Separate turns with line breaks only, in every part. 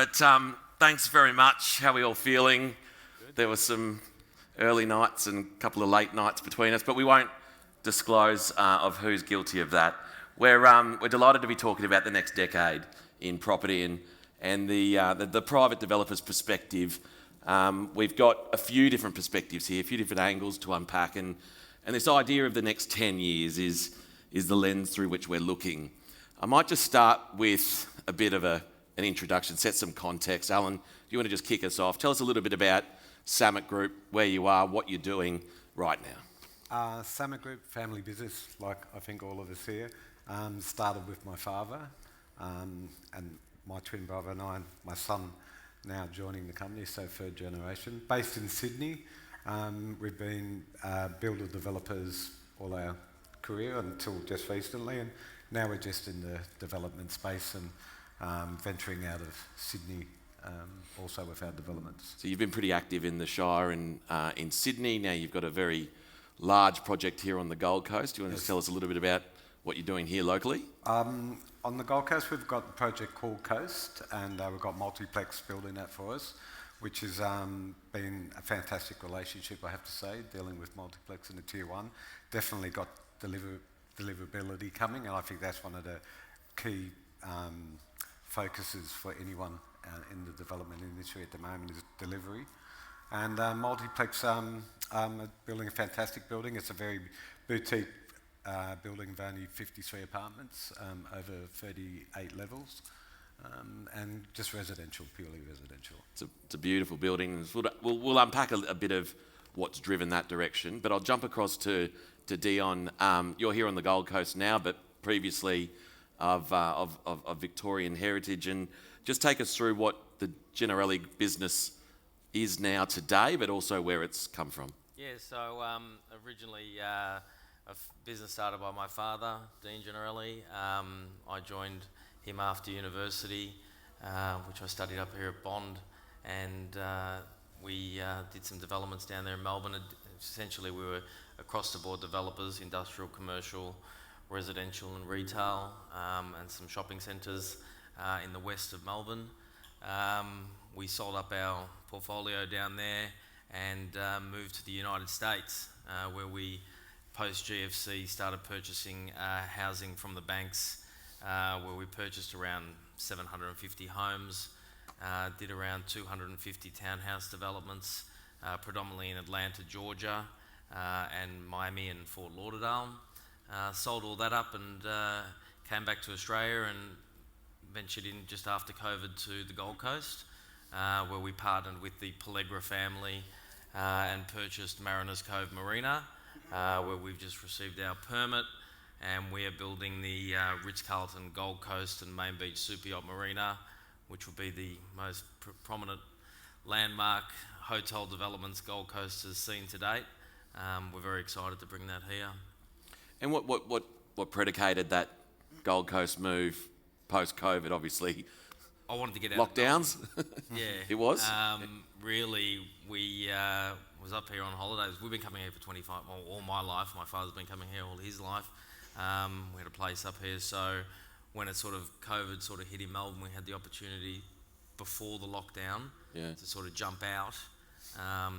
But thanks very much. How are we all feeling?
Good.
There were some early nights and a couple of late nights between us, but we won't disclose of who's guilty of that. We're delighted to be talking about the next decade in property and the private developer's perspective. We've got a few different perspectives here, a few different angles to unpack, and this idea of the next 10 years is the lens through which we're looking. I might just start with a bit of an introduction, set some context. Alan, do you want to just kick us off? Tell us a little bit about Sammut Group, where you are, what you're doing right now.
Sammut Group, family business, like I think all of us here. Started with my father and my twin brother and I, my son now joining the company, so third generation. Based in Sydney, we've been builder developers all our career until just recently, and now we're just in the development space and venturing out of Sydney also with our developments.
So you've been pretty active in the Shire and in Sydney. Now you've got a very large project here on the Gold Coast. Do you want to just tell us a little bit about what you're doing here locally?
On the Gold Coast, we've got a project called Coast, and we've got Multiplex building that for us, which has been a fantastic relationship, I have to say, dealing with Multiplex in the Tier 1. Definitely got deliverability coming, and I think that's one of the key focuses for anyone in the development industry at the moment is delivery. And Multiplex are building a fantastic building. It's a very boutique building of only 53 apartments over 38 levels, and just residential, purely residential.
It's a beautiful building. We'll unpack a bit of what's driven that direction, but I'll jump across to Dion. You're here on the Gold Coast now, but previously of Victorian heritage, and just take us through what the Giannarelli business is now today, but also where it's come from.
Yeah, so originally a business started by my father, Dion Giannarelli. I joined him after university, which I studied up here at Bond, and we did some developments down there in Melbourne. Essentially, we were across-the-board developers, industrial, commercial, residential and retail, and some shopping centres in the west of Melbourne. We sold up our portfolio down there and moved to the United States, where we, post-GFC, started purchasing housing from the banks, where we purchased around 750 homes, did around 250 townhouse developments, predominantly in Atlanta, Georgia, and Miami and Fort Lauderdale. Sold all that up and came back to Australia and ventured in just after COVID to the Gold Coast, where we partnered with the Pellegra family and purchased Mariners Cove Marina, where we've just received our permit, and we are building the Ritz-Carlton Gold Coast and Main Beach Super Yacht Marina, which will be the most prominent landmark hotel developments Gold Coast has seen to date. We're very excited to bring that here.
And what predicated that Gold Coast move post-COVID, obviously?
I wanted to get out.
Lockdowns?
Yeah.
It was?
Really, we was up here on holidays. We've been coming here for 25, all my life. My father's been coming here all his life. We had a place up here, so when it COVID sort of hit in Melbourne, we had the opportunity before the lockdown to sort of jump out,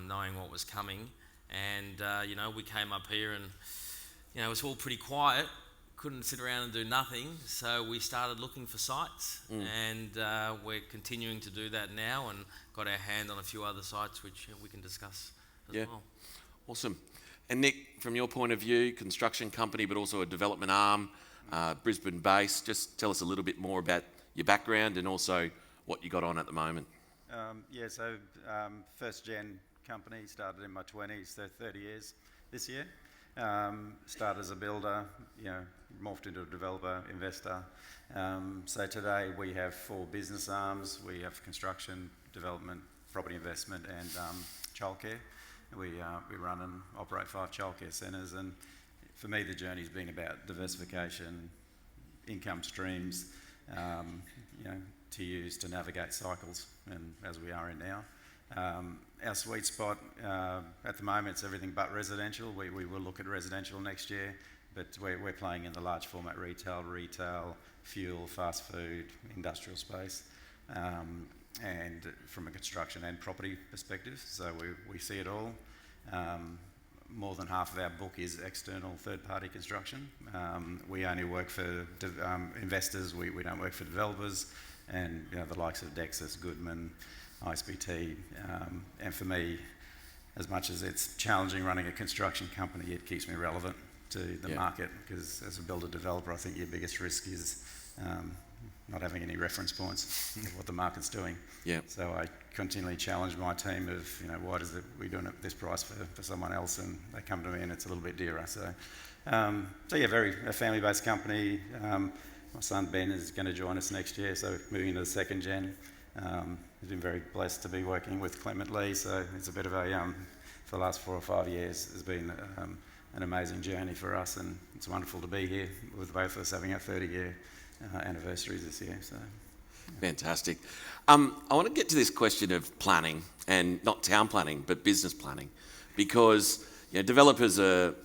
knowing what was coming. And, we came up here and, it was all pretty quiet. Couldn't sit around and do nothing, so we started looking for sites, and we're continuing to do that now and got our hand on a few other sites which we can discuss as well.
Awesome. And Nic, from your point of view, construction company but also a development arm, Brisbane based, just tell us a little bit more about your background and also what you got on at the moment.
First gen company, started in my 20s, so 30 years this year. Started as a builder, morphed into a developer, investor. So today we have 4 business arms. We have construction, development, property investment and childcare. We run and operate 5 childcare centres, and for me the journey's been about diversification, income streams, to use to navigate cycles, and as we are in now. Our sweet spot at the moment is everything but residential. We will look at residential next year, but we're playing in the large format retail, fuel, fast food, industrial space. and from a construction and property perspective. So we see it all. More than half of our book is external third-party construction. We only work for investors. We don't work for developers. And the likes of Dexus, Goodman, ISBT, and for me, as much as it's challenging running a construction company, it keeps me relevant to the market, because as a builder developer, I think your biggest risk is not having any reference points of what the market's doing.
Yeah.
So I continually challenge my team of, why does we doing it this price for someone else, and they come to me and it's a little bit dearer. So very a family-based company. My son Ben is going to join us next year, so moving into the second gen. He's been very blessed to be working with Clement Lee, so it's a bit of a, for the last 4 or 5 years, has been an amazing journey for us, and it's wonderful to be here with both of us having our 30-year anniversaries this year. So.
Fantastic. I want to get to this question of planning, and not town planning, but business planning, because developers are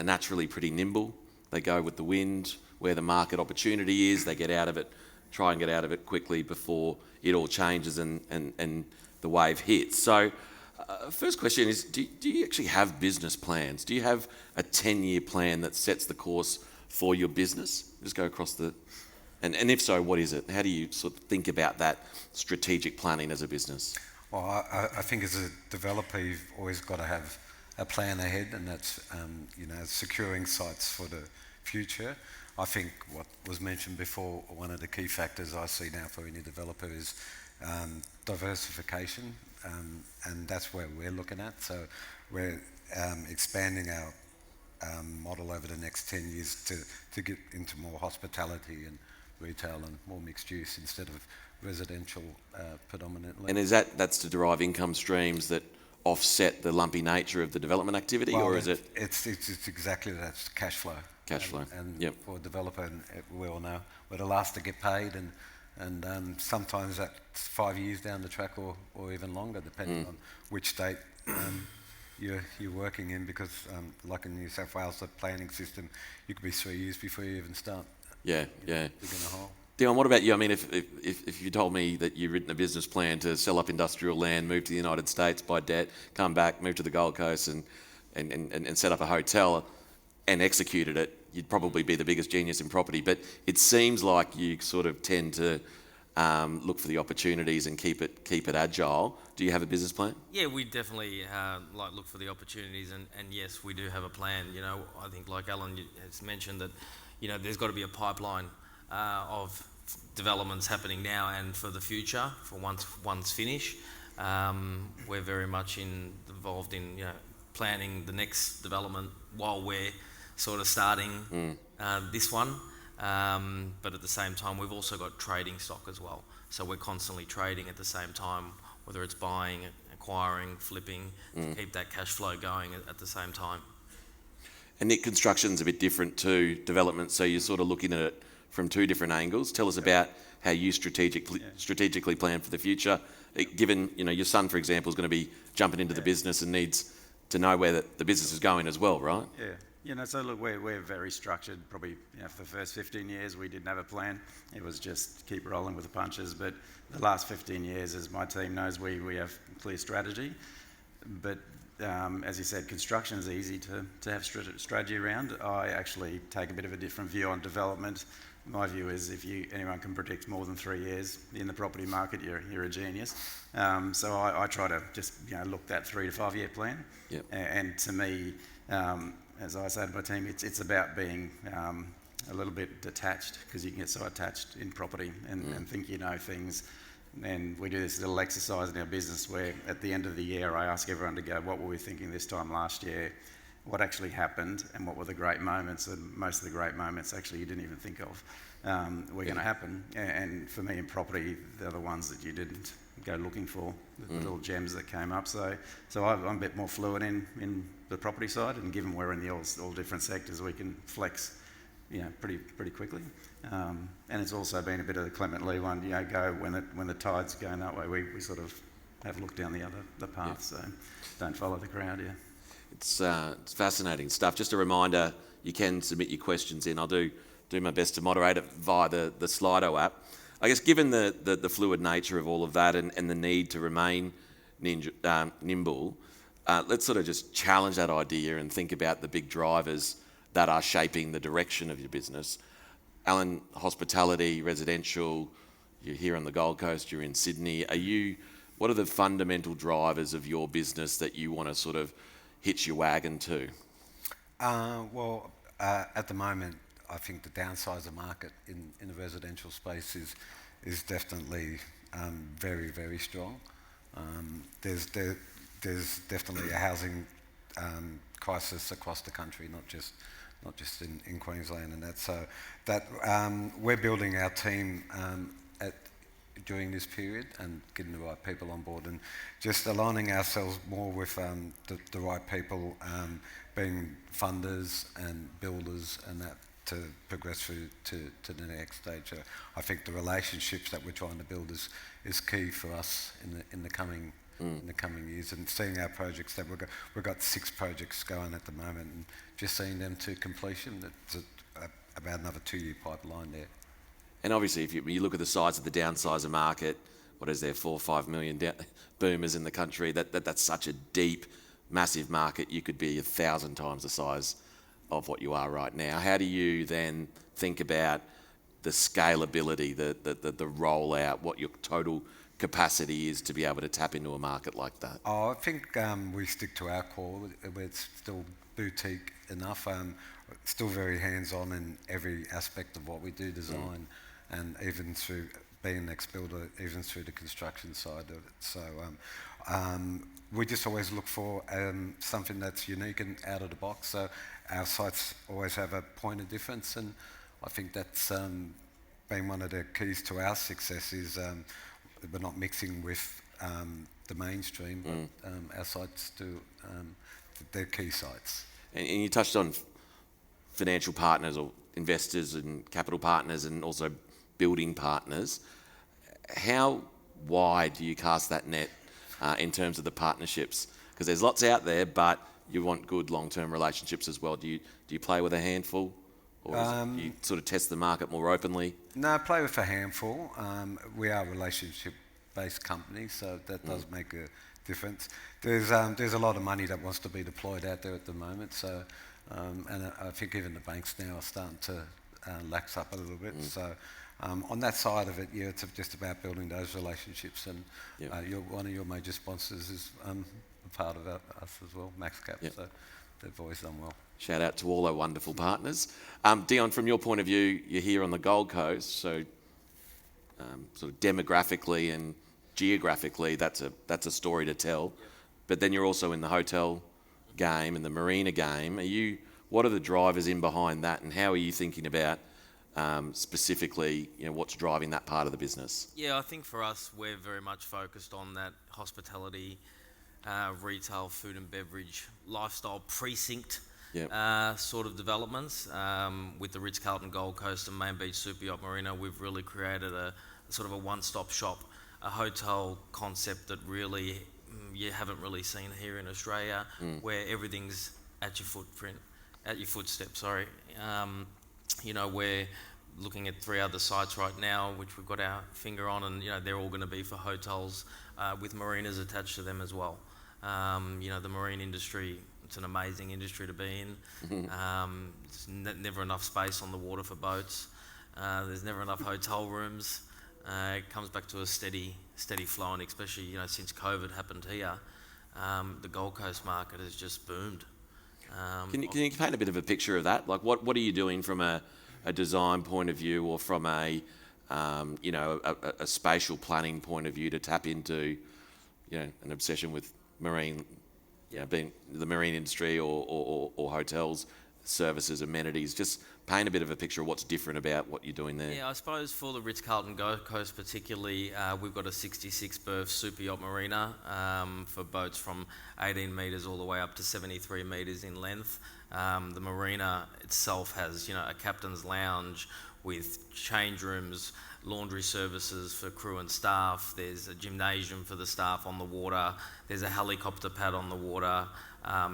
naturally pretty nimble. They go with the wind, where the market opportunity is. They get out of it, try and get out of it quickly before it all changes and the wave hits. So, first question is: do you actually have business plans? Do you have a 10-year plan that sets the course for your business? Just go across the. And if so, what is it? How do you sort of think about that strategic planning as a business?
Well, I think as a developer, you've always got to have a plan ahead, and that's securing sites for the future. I think what was mentioned before, one of the key factors I see now for any developer is diversification, and that's where we're looking at. So we're expanding our model over the next 10 years to get into more hospitality and retail and more mixed use instead of residential predominantly.
And is that's to derive income streams that offset the lumpy nature of the development activity, or is it?
It's exactly that, it's cash flow.
Cash flow.
And for a developer, and we all know, we're the last to get paid, and sometimes that's 5 years down the track, or even longer, depending on which state you're working in, because like in New South Wales, the planning system, you could be 3 years before you even start.
Yeah.
Digging a hole.
Dion, what about you? I mean, if you told me that you'd written a business plan to sell up industrial land, move to the United States, buy debt, come back, move to the Gold Coast, and set up a hotel, and executed it, you'd probably be the biggest genius in property. But it seems like you sort of tend to look for the opportunities and keep it agile. Do you have a business plan?
Yeah, we definitely look for the opportunities, and yes, we do have a plan. I think like Alan has mentioned that, there's got to be a pipeline of developments happening now and for the future, for once finished. We're very much involved in planning the next development while we're sort of starting this one. But at the same time, we've also got trading stock as well. So we're constantly trading at the same time, whether it's buying, acquiring, flipping, to keep that cash flow going at the same time.
And Nic, construction's a bit different to development, so you're sort of looking at it from two different angles. Tell us about how you strategically plan for the future. Given your son, for example, is going to be jumping into the business and needs to know where the business is going as well, right?
Yeah. So look, we're very structured. Probably for the first 15 years we didn't have a plan. It was just keep rolling with the punches. But the last 15 years, as my team knows, we have clear strategy. But as you said, construction is easy to have strategy around. I actually take a bit of a different view on development. My view is if anyone can predict more than 3 years in the property market, you're a genius. So I try to just look that 3 to 5 year plan.
Yep.
And to me, as I say to my team, it's about being a little bit detached, because you can get so attached in property and think you know things. And we do this little exercise in our business where at the end of the year I ask everyone to go, what were we thinking this time last year? What actually happened, and what were the great moments? And most of the great moments actually you didn't even think of were going to happen. And for me in property, they're the ones that you didn't go looking for, the little gems that came up. So I'm a bit more fluid in the property side, and given we're in the all different sectors, we can flex pretty quickly. And it's also been a bit of the Clement Lee one, go when the tide's going that way. We sort of have looked down the path, so don't follow the crowd.
It's fascinating stuff. Just a reminder, you can submit your questions in. I'll do my best to moderate it via the Slido app. I guess given the fluid nature of all of that and the need to remain nimble, let's sort of just challenge that idea and think about the big drivers that are shaping the direction of your business. Allen, hospitality, residential, you're here on the Gold Coast, you're in Sydney. What are the fundamental drivers of your business that you want to sort of hitch your wagon to?
At the moment, I think the downsizer market in the residential space is definitely very, very strong. There's definitely a housing crisis across the country, not just in Queensland and that. So that we're building our team during this period and getting the right people on board and just aligning ourselves more with the right people, being funders and builders and that to progress through to the next stage. I think the relationships that we're trying to build is key for us in the coming years, and seeing our projects that we've got 6 projects going at the moment, and just seeing them to completion. It's about another 2-year pipeline there.
And obviously, if you look at the size of the downsizer market, what is there, 4 or 5 million boomers in the country? That's such a deep, massive market. You could be 1,000 times the size of what you are right now. How do you then think about the scalability, the rollout, what your total capacity is to be able to tap into a market like that?
I think we stick to our core. It's still boutique enough. Still very hands-on in every aspect of what we do, design, and even through being an ex-builder, even through the construction side of it. So we just always look for something that's unique and out of the box. So our sites always have a point of difference, and I think that's been one of the keys to our success is we're not mixing with the mainstream, but our sites do, they're key sites.
And you touched on financial partners or investors and capital partners and also building partners. How wide do you cast that net in terms of the partnerships? Because there's lots out there, but you want good long-term relationships as well. Do you play with a handful, or do you sort of test the market more openly?
No, play with a handful. We are a relationship-based company, so that does make a difference. There's a lot of money that wants to be deployed out there at the moment, so and I think even the banks now are starting to lax up a little bit. So on that side of it, yeah, it's just about building those relationships, and one of your major sponsors is a part of us as well, MaxCap. So they've always done well.
Shout out to all our wonderful partners. Dion, from your point of view, you're here on the Gold Coast, so sort of demographically and geographically, that's a story to tell. But then you're also in the hotel game and the marina game. What are the drivers in behind that, and how are you thinking about specifically, what's driving that part of the business?
Yeah, I think for us, we're very much focused on that hospitality, retail, food and beverage, lifestyle precinct sort of developments. With the Ritz-Carlton Gold Coast and Main Beach Super Yacht Marina, we've really created a sort of a one-stop shop, a hotel concept that really you haven't really seen here in Australia, where everything's at your footstep. Sorry. We're looking at 3 other sites right now, which we've got our finger on, and they're all going to be for hotels with marinas attached to them as well. The marine industry, it's an amazing industry to be in. There's never enough space on the water for boats. There's never enough hotel rooms. It comes back to a steady flow, and especially since COVID happened here, the Gold Coast market has just boomed.
Can you paint a bit of a picture of that? Like, what are you doing from a design point of view, or from a spatial planning point of view to tap into, an obsession with marine, being the marine industry or hotels, services, amenities? Just paint a bit of a picture of what's different about what you're doing there.
Yeah, I suppose for the Ritz-Carlton Gold Coast particularly, we've got a 66-berth super yacht marina for boats from 18 metres all the way up to 73 metres in length. The marina itself has, a captain's lounge with change rooms, laundry services for crew and staff. There's a gymnasium for the staff on the water. There's a helicopter pad on the water.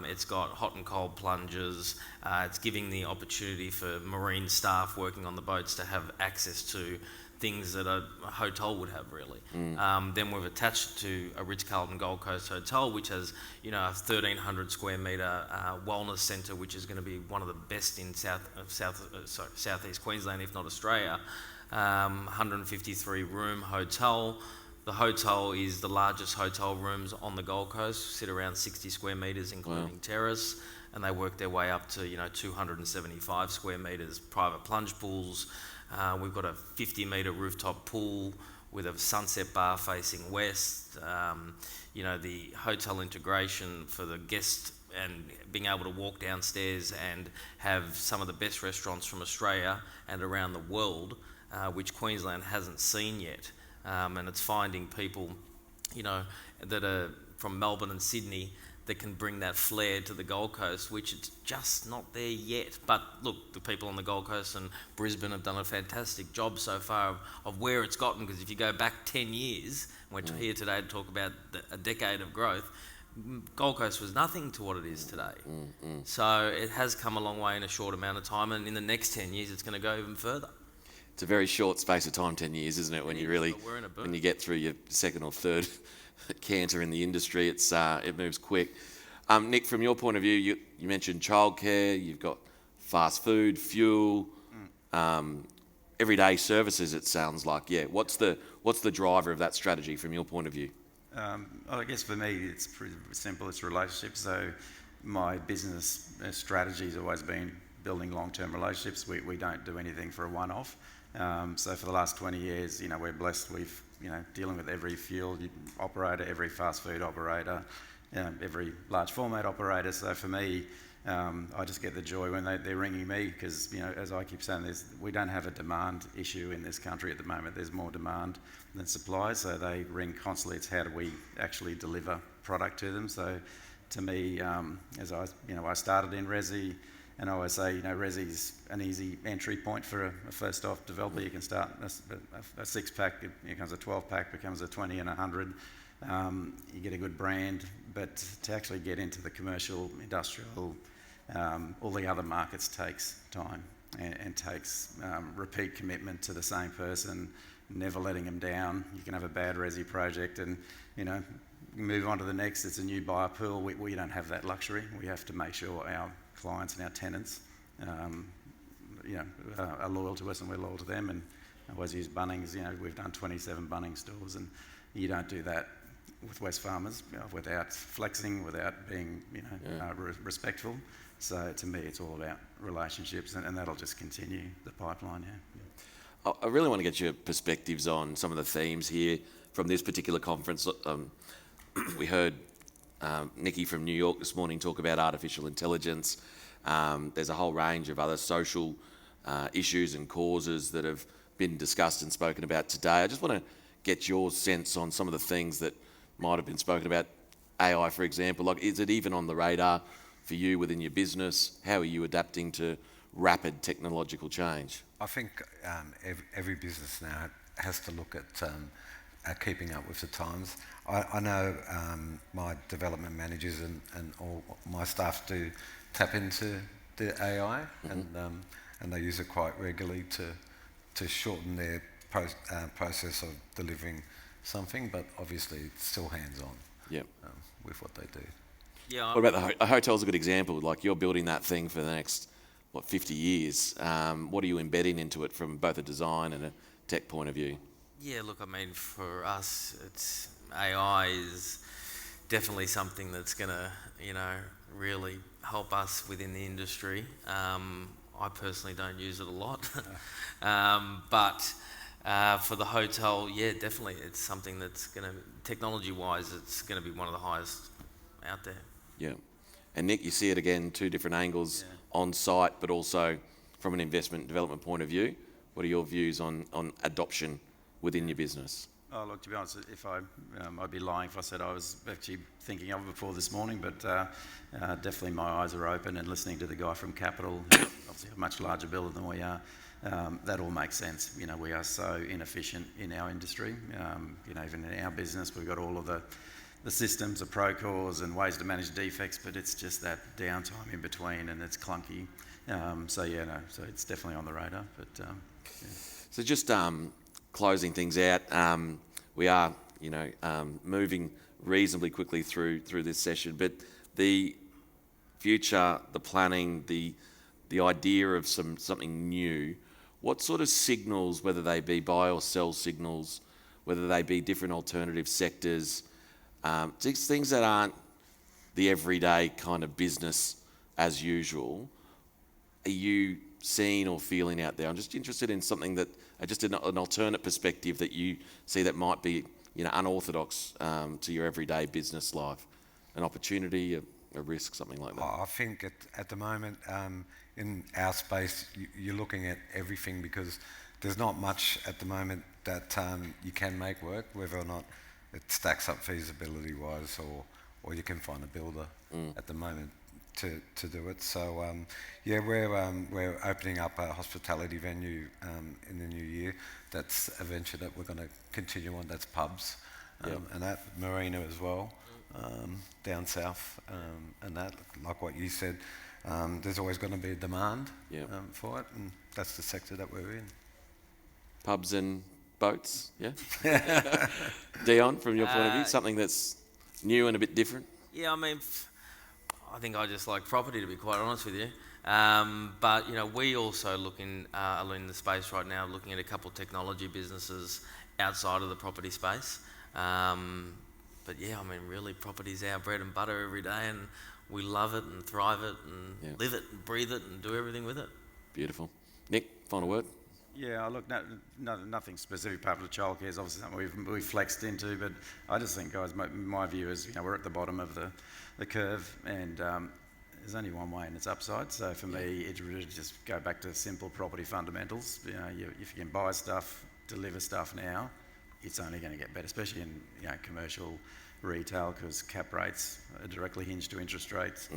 It's got hot and cold plunges. It's giving the opportunity for marine staff working on the boats to have access to things that a hotel would have, really. Then we've attached to a Ritz-Carlton Gold Coast hotel, which has, a 1,300 square metre wellness centre, which is going to be one of the best in southeast Queensland, if not Australia. 153 room hotel. The hotel is the largest hotel rooms on the Gold Coast, sit around 60 square metres, including terrace, and they work their way up to 275 square metres. Private plunge pools. We've got a 50-metre rooftop pool with a sunset bar facing west. The hotel integration for the guest and being able to walk downstairs and have some of the best restaurants from Australia and around the world, which Queensland hasn't seen yet. And it's finding people, that are from Melbourne and Sydney that can bring that flair to the Gold Coast, which it's just not there yet. But look, the people on the Gold Coast and Brisbane have done a fantastic job so far of where it's gotten, because if you go back 10 years, we're here today to talk about a decade of growth, Gold Coast was nothing to what it is today. So it has come a long way in a short amount of time, and in the next 10 years it's going to go even further.
It's a very short space of time, 10 years, isn't it? When you get through your second or third canter in the industry, it moves quick. Nic, from your point of view, you mentioned childcare, you've got fast food, fuel, everyday services, it sounds like. Yeah, what's the driver of that strategy from your point of view?
I guess for me it's pretty simple, it's relationships. So my business strategy has always been building long-term relationships. We don't do anything for a one-off. So for the last 20 years, we're blessed with, dealing with every fuel operator, every fast food operator, every large format operator. So for me, I just get the joy when they're ringing me, because, as I keep saying, we don't have a demand issue in this country at the moment. There's more demand than supply, so they ring constantly. It's how do we actually deliver product to them. So to me, as I started in resi, and I always say, resi's an easy entry point for a first-off developer. You can start a six-pack, it becomes a 12-pack, becomes a 20 and 100. You get a good brand, but to actually get into the commercial, industrial, all the other markets takes time and takes repeat commitment to the same person, never letting them down. You can have a bad resi project and, move on to the next. It's a new buyer pool. We don't have that luxury. We have to make sure our clients and our tenants, are loyal to us and we're loyal to them. And I always use Bunnings. We've done 27 Bunnings stores, and you don't do that with Wesfarmers without flexing, without being, respectful. So to me, it's all about relationships, and that'll just continue the pipeline. Yeah.
I really want to get your perspectives on some of the themes here from this particular conference. We heard Nikki from New York this morning talk about artificial intelligence. There's a whole range of other social issues and causes that have been discussed and spoken about today. I just want to get your sense on some of the things that might have been spoken about. AI, for example, like, is it even on the radar for you within your business? How are you adapting to rapid technological change?
I think every business now has to look at keeping up with the times. I know my development managers and all my staff do tap into the AI, and they use it quite regularly to shorten their process of delivering something, but obviously it's still hands-on with what they do.
Yeah.
What about a hotel's a good example. Like, you're building that thing for the next 50 years. What are you embedding into it from both a design and a tech point of view?
Yeah, look, for us, AI is definitely something that's going to, really help us within the industry. I personally don't use it a lot, but for the hotel, yeah, definitely, it's something that's going to, technology-wise, it's going to be one of the highest out there.
Yeah. And Nic, you see it again, two different angles, on site, but also from an investment development point of view. What are your views on adoption within your business?
Oh, look, to be honest, I'd be lying if I said I was actually thinking of it before this morning, but definitely my eyes are open, and listening to the guy from Capital, who's obviously a much larger builder than we are, that all makes sense. We are so inefficient in our industry. Even in our business, we've got all of the systems, the Procores and ways to manage defects, but it's just that downtime in between, and it's clunky. So it's definitely on the radar. But
So just closing things out, we are, moving reasonably quickly through this session, but the future, the planning, the idea of something new, what sort of signals, whether they be buy or sell signals, whether they be different alternative sectors, things that aren't the everyday kind of business as usual, are you seeing or feeling out there? I'm just interested in something that, just an alternate perspective that you see that might be, unorthodox to your everyday business life, an opportunity, a risk, something like that.
I think at the moment in our space, you're looking at everything because there's not much at the moment that you can make work, whether or not it stacks up feasibility-wise, or you can find a builder at the moment to do it. So we're opening up a hospitality venue in the new year. That's a venture that we're going to continue on. That's pubs and that marina as well, down south, and that, like what you said, there's always going to be a demand for it, and that's the sector that we're in.
Pubs and boats, yeah? Dion, from your point of view, something that's new and a bit different?
Yeah, I mean, I think I just like property, to be quite honest with you. But, we also are in the space right now looking at a couple of technology businesses outside of the property space. But yeah, I mean, really, property's our bread and butter every day, and we love it and thrive it and live it and breathe it and do everything with it.
Beautiful. Nic, final word?
Yeah, look, nothing specific apart from childcare is obviously something we've flexed into, but I just think, guys, my view is, we're at the bottom of the curve, and there's only one way, and it's upside. So for me, it really just go back to simple property fundamentals. If you can buy stuff, deliver stuff now, it's only going to get better, especially in commercial retail, because cap rates are directly hinged to interest rates.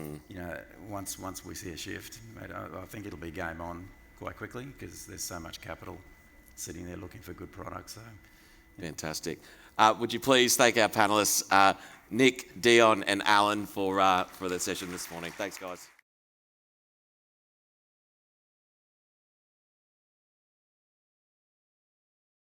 Once we see a shift, mate, I think it'll be game on quite quickly, because there's so much capital sitting there looking for good products. So,
Fantastic. Would you please thank our panellists, Nic, Dion and Allen, for the session this morning. Thanks, guys.